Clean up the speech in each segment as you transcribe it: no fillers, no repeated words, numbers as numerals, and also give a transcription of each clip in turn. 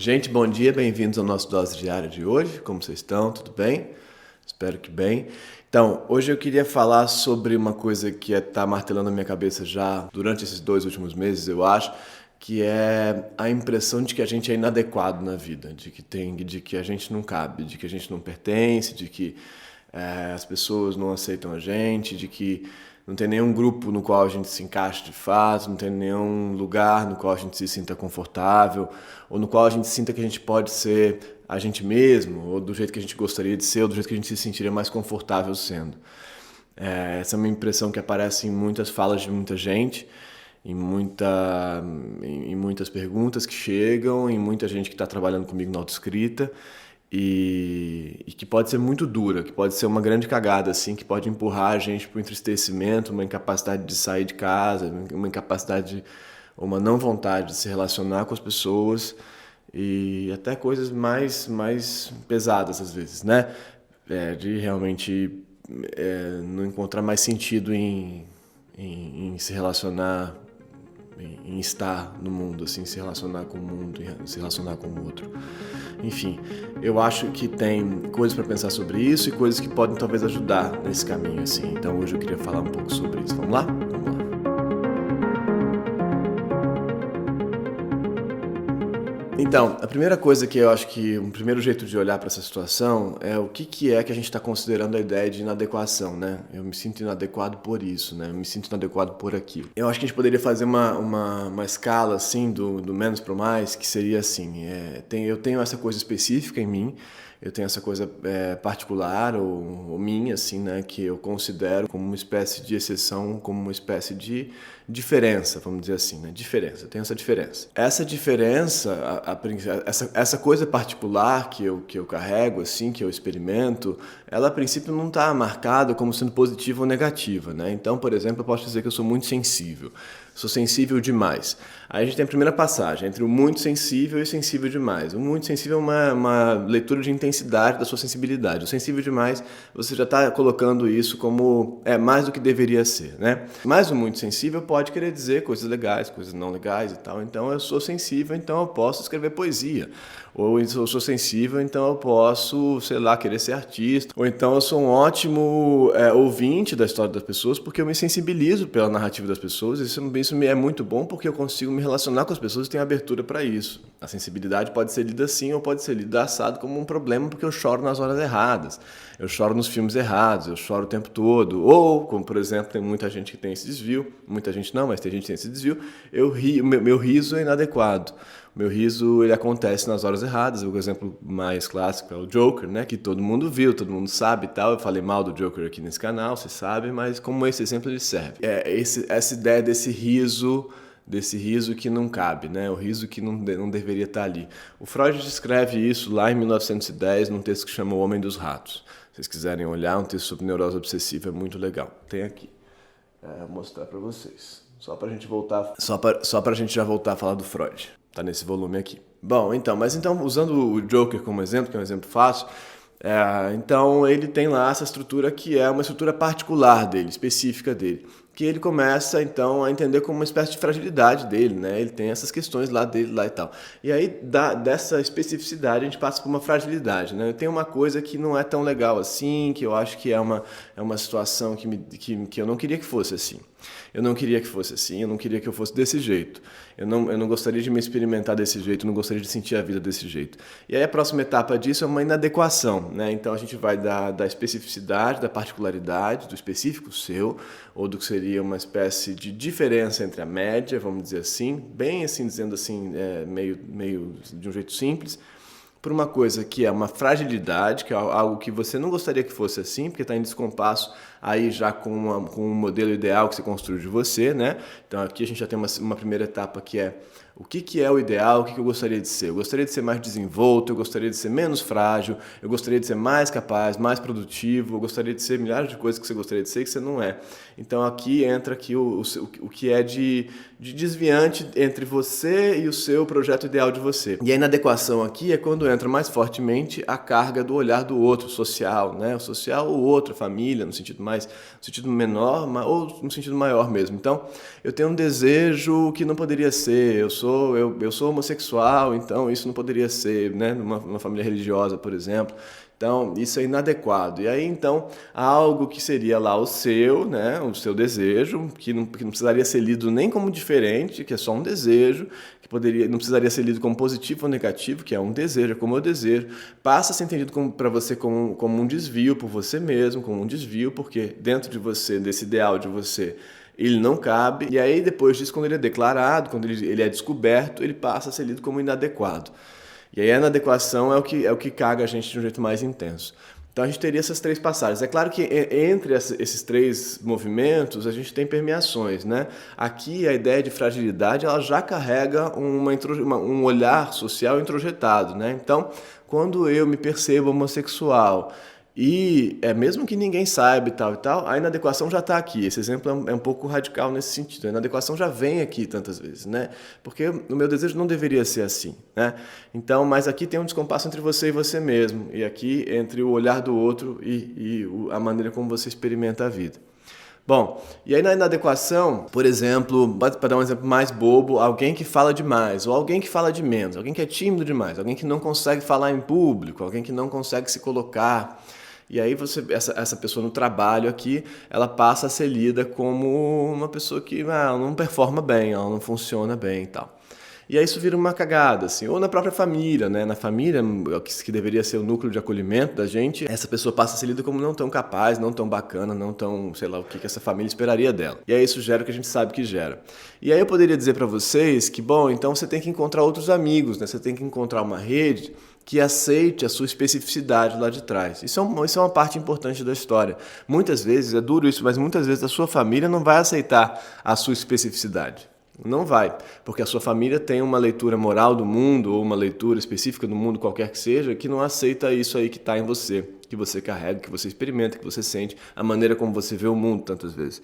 Gente, bom dia, bem-vindos ao nosso Dose Diária de hoje. Como vocês estão? Tudo bem? Espero que bem. Então, hoje eu queria falar sobre uma coisa que está martelando a minha cabeça já durante esses 2 últimos meses, eu acho, que é a impressão de que a gente é inadequado na vida, de que a gente não cabe, de que a gente não pertence, de que as pessoas não aceitam a gente, de que não tem nenhum grupo no qual a gente se encaixe de fato, não tem nenhum lugar no qual a gente se sinta confortável, ou no qual a gente sinta que a gente pode ser a gente mesmo, ou do jeito que a gente gostaria de ser, ou do jeito que a gente se sentiria mais confortável sendo. Essa é uma impressão que aparece em muitas falas de muita gente, em muitas perguntas que chegam, em muita gente que está trabalhando comigo na autoescrita, e que pode ser muito dura, que pode ser uma grande cagada, assim, que pode empurrar a gente para o entristecimento, uma incapacidade de sair de casa, uma incapacidade, uma não vontade de se relacionar com as pessoas e até coisas mais pesadas às vezes, né? De realmente não encontrar mais sentido em se relacionar, em estar no mundo, assim, se relacionar com o mundo, se relacionar com o outro. Enfim, eu acho que tem coisas para pensar sobre isso e coisas que podem talvez ajudar nesse caminho, assim. Então hoje eu queria falar um pouco sobre isso. Vamos lá? Vamos lá. Então, a primeira coisa que eu acho que o primeiro jeito de olhar para essa situação é o que é que a gente está considerando a ideia de inadequação, né? Eu me sinto inadequado por isso, né? Eu me sinto inadequado por aquilo. Eu acho que a gente poderia fazer uma escala, assim, do menos para o mais, que seria assim, eu tenho essa coisa específica em mim, eu tenho essa coisa particular ou minha, assim, né, que eu considero como uma espécie de exceção, como uma espécie de diferença, vamos dizer assim, né? Diferença, eu tenho essa diferença. Essa diferença, essa coisa particular que eu carrego, assim, que eu experimento, ela a princípio não está marcada como sendo positiva ou negativa, né? Então, por exemplo, eu posso dizer que eu sou muito sensível. Sou sensível demais. Aí a gente tem a primeira passagem entre o muito sensível e sensível demais. O muito sensível é uma leitura de intensidade da sua sensibilidade. O sensível demais, você já está colocando isso como mais do que deveria ser, né? Mas o muito sensível pode querer dizer coisas legais, coisas não legais e tal. Então eu sou sensível, então eu posso escrever poesia. Ou eu sou sensível, então eu posso, sei lá, querer ser artista. Ou então eu sou um ótimo ouvinte da história das pessoas porque eu me sensibilizo pela narrativa das pessoas. Isso me é muito bom porque eu consigo me relacionar com as pessoas e tenho abertura para isso. A sensibilidade pode ser lida assim ou pode ser lida assado como um problema porque eu choro nas horas erradas. Eu choro nos filmes errados, eu choro o tempo todo. Ou, como por exemplo, tem muita gente que tem esse desvio, muita gente não, mas tem gente que tem esse desvio, meu riso é inadequado. O meu riso, ele acontece nas horas erradas. O exemplo mais clássico é o Joker, né? Que todo mundo viu, todo mundo sabe e tal. Eu falei mal do Joker aqui nesse canal, você sabe, mas como esse exemplo ele serve. Essa ideia desse riso que não cabe, né? O riso que não deveria estar ali. O Freud descreve isso lá em 1910 num texto que chama O Homem dos Ratos. Se vocês quiserem olhar, um texto sobre neurose obsessiva é muito legal. Tem aqui. Vou mostrar para vocês. Só pra gente voltar, só pra gente já voltar a falar do Freud. Tá nesse volume aqui. Bom, então, usando o Joker como exemplo, que é um exemplo fácil, então ele tem lá essa estrutura que é uma estrutura particular dele, específica dele, que ele começa então a entender como uma espécie de fragilidade dele, né? Ele tem essas questões lá dele lá e tal. E aí dessa especificidade a gente passa por uma fragilidade, né? Eu tenho uma coisa que não é tão legal assim, que eu acho que é uma situação que eu não queria que fosse assim. Eu não queria que fosse assim, eu não queria que eu fosse desse jeito. Eu não gostaria de me experimentar desse jeito, eu não gostaria de sentir a vida desse jeito. E aí a próxima etapa disso é uma inadequação, né? Então a gente vai da especificidade, da particularidade, do específico seu, ou do que seria uma espécie de diferença entre a média, vamos dizer assim, bem assim, dizendo assim, meio de um jeito simples, por uma coisa que é uma fragilidade, que é algo que você não gostaria que fosse assim, porque está em descompasso aí já com um modelo ideal que você construiu de você, né? Então aqui a gente já tem uma primeira etapa que é o que é o ideal, o que eu gostaria de ser. Eu gostaria de ser mais desenvolto, eu gostaria de ser menos frágil, eu gostaria de ser mais capaz, mais produtivo, eu gostaria de ser milhares de coisas que você gostaria de ser que você não é. Então aqui entra aqui o que é de desviante entre você e o seu projeto ideal de você. E a inadequação aqui é quando entra mais fortemente a carga do olhar do outro, social, né? O social, o outro, a família, no sentido mas no sentido menor ou no sentido maior mesmo. Então, eu tenho um desejo que não poderia ser, eu sou homossexual, então isso não poderia ser, né, numa família religiosa, por exemplo. Então, isso é inadequado. E aí, então, há algo que seria lá o seu, né, o seu desejo, que não precisaria ser lido nem como diferente, que é só um desejo, que não precisaria ser lido como positivo ou negativo, que é um desejo, é como eu desejo, passa a ser entendido para você como um desvio por você mesmo, como um desvio, porque dentro de você, desse ideal de você, ele não cabe. E aí, depois disso, quando ele é declarado, quando ele é descoberto, ele passa a ser lido como inadequado. E aí a inadequação é o que caga a gente de um jeito mais intenso. Então a gente teria essas três passagens. É claro que entre esses três movimentos a gente tem permeações, né? Aqui a ideia de fragilidade ela já carrega um olhar social introjetado, né? Então, quando eu me percebo homossexual e mesmo que ninguém saiba e tal, a inadequação já está aqui. Esse exemplo é um pouco radical nesse sentido. A inadequação já vem aqui tantas vezes, né? Porque o meu desejo não deveria ser assim, né? Então, mas aqui tem um descompasso entre você e você mesmo, e aqui entre o olhar do outro e a maneira como você experimenta a vida. Bom, e aí na inadequação, por exemplo, para dar um exemplo mais bobo, alguém que fala demais, ou alguém que fala de menos, alguém que é tímido demais, alguém que não consegue falar em público, alguém que não consegue se colocar. E aí essa pessoa no trabalho aqui, ela passa a ser lida como uma pessoa que ela não performa bem, ela não funciona bem e tal. E aí isso vira uma cagada, assim. Ou na própria família, né? Na família, que deveria ser o núcleo de acolhimento da gente, essa pessoa passa a ser lida como não tão capaz, não tão bacana, não tão, sei lá, o que essa família esperaria dela. E aí isso gera o que a gente sabe que gera. E aí eu poderia dizer para vocês que, bom, então você tem que encontrar outros amigos, né? Você tem que encontrar uma rede que aceite a sua especificidade lá de trás. Isso é uma parte importante da história. Muitas vezes, é duro isso, mas muitas vezes a sua família não vai aceitar a sua especificidade. Não vai, porque a sua família tem uma leitura moral do mundo ou uma leitura específica do mundo, qualquer que seja, que não aceita isso aí que está em você, que você carrega, que você experimenta, que você sente, a maneira como você vê o mundo tantas vezes.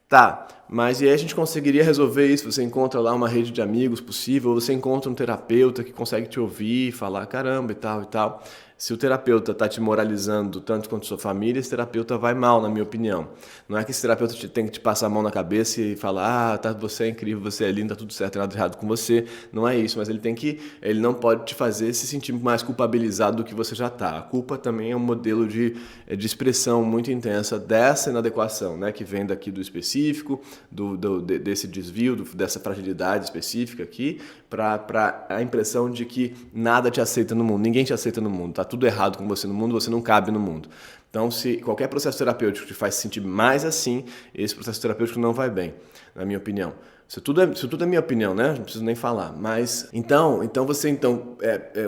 Tá, mas e aí a gente conseguiria resolver isso? Você encontra lá uma rede de amigos possível, ou você encontra um terapeuta que consegue te ouvir, falar caramba e tal e tal. Se o terapeuta está te moralizando tanto quanto sua família, esse terapeuta vai mal, na minha opinião. Não é que esse terapeuta tem que te passar a mão na cabeça e falar, você é incrível, você é lindo, tá tudo certo, tem nada errado com você. Não é isso, mas ele não pode te fazer se sentir mais culpabilizado do que você já está. A culpa também é um modelo de expressão muito intensa dessa inadequação, né, que vem daqui do específico, desse desvio, dessa fragilidade específica aqui, para a impressão de que nada te aceita no mundo, ninguém te aceita no mundo, tá tudo errado com você no mundo, você não cabe no mundo. Então, se qualquer processo terapêutico te faz se sentir mais assim, esse processo terapêutico não vai bem, na minha opinião. Isso tudo é minha opinião, né? Não preciso nem falar. Mas, então você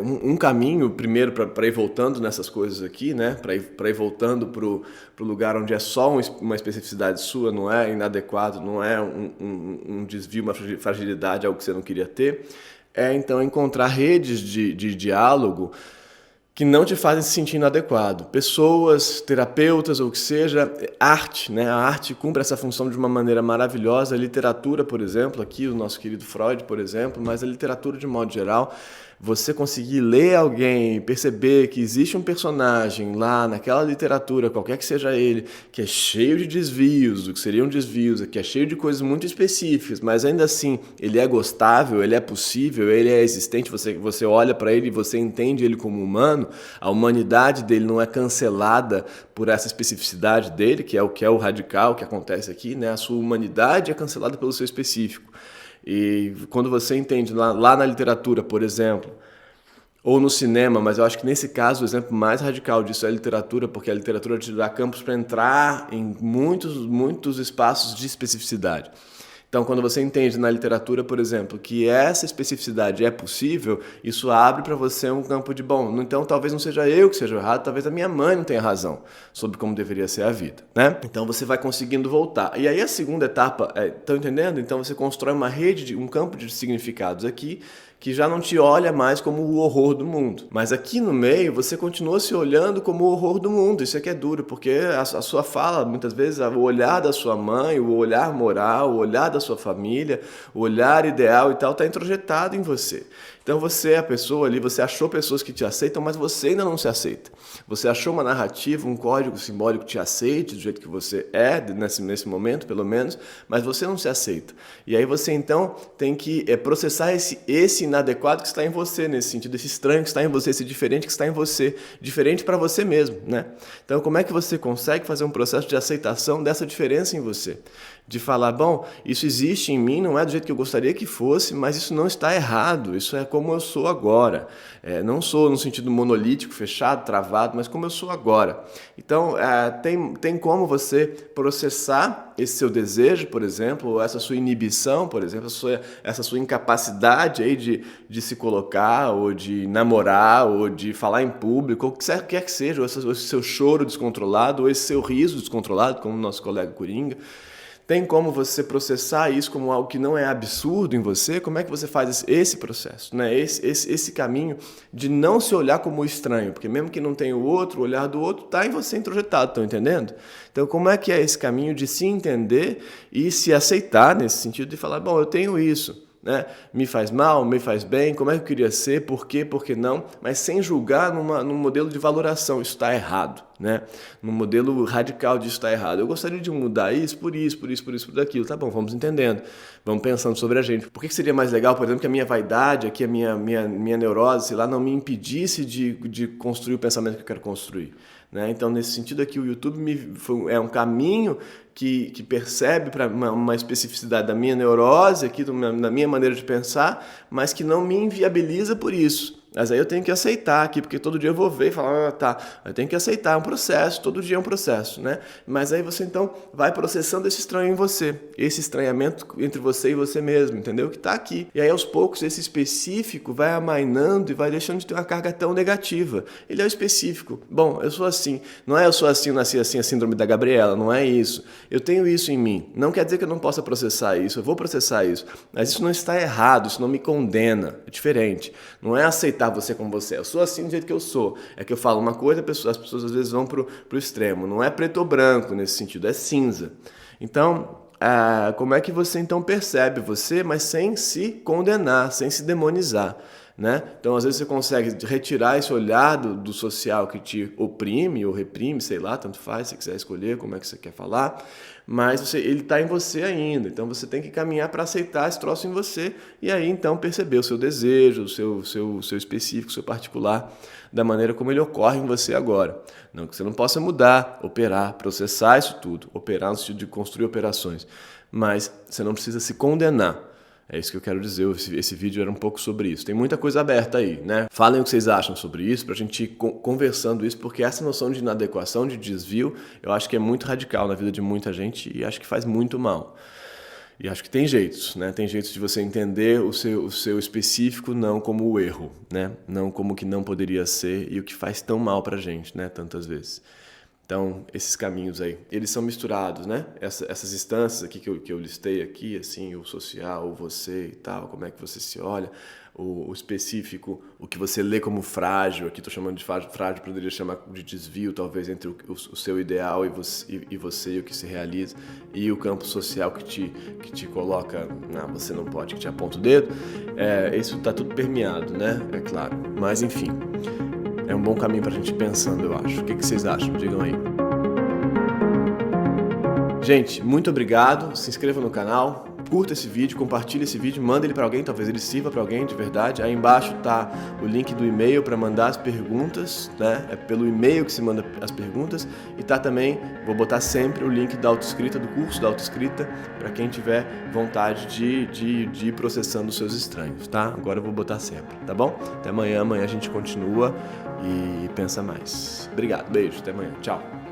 um caminho, primeiro, para ir voltando nessas coisas aqui, né? Para ir voltando pro lugar onde é só uma especificidade sua, não é inadequado, não é um desvio, uma fragilidade, algo que você não queria ter, então encontrar redes de diálogo que não te fazem se sentir inadequado. Pessoas, terapeutas ou o que seja, arte, né? A arte cumpre essa função de uma maneira maravilhosa. A literatura, por exemplo, aqui o nosso querido Freud, por exemplo, mas a literatura de modo geral, você conseguir ler alguém, perceber que existe um personagem lá naquela literatura, qualquer que seja ele, que é cheio de desvios, do que seriam desvios, que é cheio de coisas muito específicas, mas ainda assim ele é gostável, ele é possível, ele é existente, você olha para ele e você entende ele como humano, a humanidade dele não é cancelada por essa especificidade dele, que é o radical que acontece aqui, né? A sua humanidade é cancelada pelo seu específico. E quando você entende lá na literatura, por exemplo, ou no cinema, mas eu acho que nesse caso o exemplo mais radical disso é a literatura, porque a literatura te dá campos para entrar em muitos espaços de especificidade. Então, quando você entende na literatura, por exemplo, que essa especificidade é possível, isso abre para você um campo de, bom, então talvez não seja eu que seja errado, talvez a minha mãe não tenha razão sobre como deveria ser a vida, né? Então você vai conseguindo voltar. E aí a segunda etapa, estão entendendo? Então você constrói uma rede, um campo de significados aqui, que já não te olha mais como o horror do mundo. Mas aqui no meio, você continua se olhando como o horror do mundo. Isso aqui é duro, porque a sua fala, muitas vezes, o olhar da sua mãe, o olhar moral, o olhar da sua família, o olhar ideal e tal, está introjetado em você. Então você é a pessoa ali, você achou pessoas que te aceitam, mas você ainda não se aceita. Você achou uma narrativa, um código simbólico que te aceite do jeito que você é, nesse momento pelo menos, mas você não se aceita. E aí você então tem que processar esse inadequado que está em você, nesse sentido, esse estranho que está em você, esse diferente que está em você, diferente para você mesmo, né? Então como é que você consegue fazer um processo de aceitação dessa diferença em você? De falar, bom, isso existe em mim, não é do jeito que eu gostaria que fosse, mas isso não está errado, isso é como eu sou agora. Não sou no sentido monolítico, fechado, travado, mas como eu sou agora. Então, tem como você processar esse seu desejo, por exemplo, ou essa sua inibição, por exemplo, essa sua incapacidade aí de se colocar, ou de namorar, ou de falar em público, ou o que quer que seja, ou esse seu choro descontrolado, ou esse seu riso descontrolado, como o nosso colega Coringa. Tem como você processar isso como algo que não é absurdo em você? Como é que você faz esse processo, né? Esse caminho de não se olhar como estranho, porque mesmo que não tenha o outro, o olhar do outro está em você introjetado, estão entendendo? Então como é que é esse caminho de se entender e se aceitar nesse sentido de falar, bom, eu tenho isso, né? Me faz mal, me faz bem, como é que eu queria ser, por quê, por que não, mas sem julgar num modelo de valoração, isso está errado, né? Num modelo radical disso está errado. Eu gostaria de mudar isso, por daquilo. Tá bom, vamos entendendo, vamos pensando sobre a gente. Por que seria mais legal, por exemplo, que a minha vaidade, aqui a minha neurose, sei lá, não me impedisse de construir o pensamento que eu quero construir? Né? Então, nesse sentido aqui, o YouTube é um caminho que percebe para uma especificidade da minha neurose, aqui, da minha maneira de pensar, mas que não me inviabiliza por isso. Mas aí eu tenho que aceitar aqui, porque todo dia eu vou ver e falar, tá, eu tenho que aceitar, é um processo, todo dia é um processo, né? Mas aí você então vai processando esse estranho em você, esse estranhamento entre você e você mesmo, entendeu? Que tá aqui. E aí aos poucos esse específico vai amainando e vai deixando de ter uma carga tão negativa. Ele é o específico. Bom, eu sou assim. Não é eu sou assim, eu nasci assim, a síndrome da Gabriela, não é isso. Eu tenho isso em mim. Não quer dizer que eu não possa processar isso, eu vou processar isso. Mas isso não está errado, isso não me condena. É diferente. Não é aceitar você como você é. Eu sou assim do jeito que eu sou. É que eu falo uma coisa, as pessoas às vezes vão pro extremo. Não é preto ou branco nesse sentido, é cinza. Então, como é que você então percebe você, mas sem se condenar, sem se demonizar? Né? Então, às vezes você consegue retirar esse olhar do social que te oprime ou reprime, sei lá, tanto faz, se você quiser escolher como é que você quer falar, mas ele está em você ainda, então você tem que caminhar para aceitar esse troço em você e aí então perceber o seu desejo, o seu específico, o seu particular, da maneira como ele ocorre em você agora. Não que você não possa mudar, operar, processar isso tudo, operar no sentido de construir operações, mas você não precisa se condenar. É isso que eu quero dizer, esse vídeo era um pouco sobre isso. Tem muita coisa aberta aí, né? Falem o que vocês acham sobre isso, pra gente ir conversando isso, porque essa noção de inadequação, de desvio, eu acho que é muito radical na vida de muita gente e acho que faz muito mal. E acho que tem jeitos, né? Tem jeitos de você entender o seu específico não como o erro, né? Não como o que não poderia ser e o que faz tão mal pra gente, né? Tantas vezes. Então, esses caminhos aí, eles são misturados, né? Essas instâncias aqui que eu listei aqui, assim, o social, o você e tal, como é que você se olha, o específico, o que você lê como frágil, aqui estou chamando de frágil, poderia chamar de desvio, talvez, entre o seu ideal e você e o que se realiza, e o campo social que te coloca, não, você não pode, que te aponta o dedo, isso está tudo permeado, né? É claro, mas enfim... É um bom caminho pra gente ir pensando, eu acho. O que vocês acham? Digam aí. Gente, muito obrigado. Se inscreva no canal, curta esse vídeo, compartilhe esse vídeo, manda ele pra alguém, talvez ele sirva pra alguém de verdade. Aí embaixo tá o link do e-mail para mandar as perguntas, né? É pelo e-mail que se manda as perguntas. E tá também, vou botar sempre o link da autoescrita, do curso da autoescrita, para quem tiver vontade de ir processando os seus estranhos, tá? Agora eu vou botar sempre, tá bom? Até amanhã a gente continua e pensa mais. Obrigado, beijo, até amanhã, tchau.